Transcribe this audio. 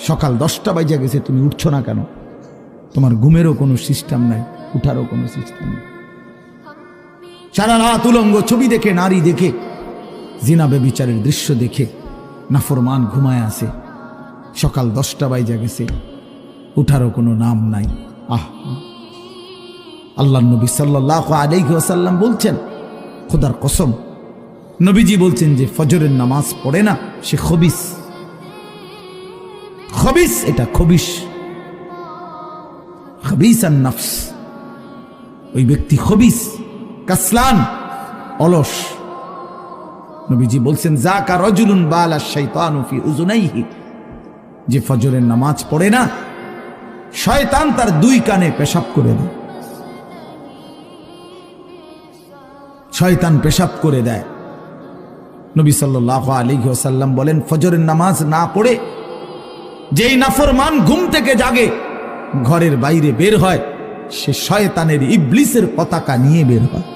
সকাল 10টা বাজে গেছে, তুমি উঠছো না কেন? তোমার ঘুমেরও কোনো সিস্টেম নাই, উঠারও কোনো সিস্টেম নেই। সারা রাত উলঙ্গ ছবি দেখে, নারী দেখে, জিনা ব্যভিচারের দৃশ্য দেখে নাফরমান ঘুমায় আছে। সকাল 10টা বাজে গেছে, উঠারও কোনো নাম নাই। আল্লাহ নবী সাল্লাল্লাহু আলাইহি ওয়াসাল্লাম বলছেন, খোদার কসম, নবীজি বলছেন যে ফজরের নামাজ পড়ে না সে খবিস। খবিস, এটা খবিস, খবিসান নফস। ওই ব্যক্তি খবিস, কাসলান, অলস। নবীজি বলছেন, যাকা রাজুলুন বালা শাইতানু ফি উযুনাইহি, যে ফজরের নামাজ পড়ে না শয়তান তার 2 কানে পেশাব করে দেয়। শয়তান পেশাব করে দেয়। নবী সাল্লাল্লাহু আলাইহি ওয়াসাল্লাম বলেন, ফজরের নামাজ না পড়ে যেই নাফরমান ঘুম থেকে জাগে, ঘরের বাইরে বের হয়, সে শয়তানের ইবলিসের পতাকা নিয়ে বের হয়।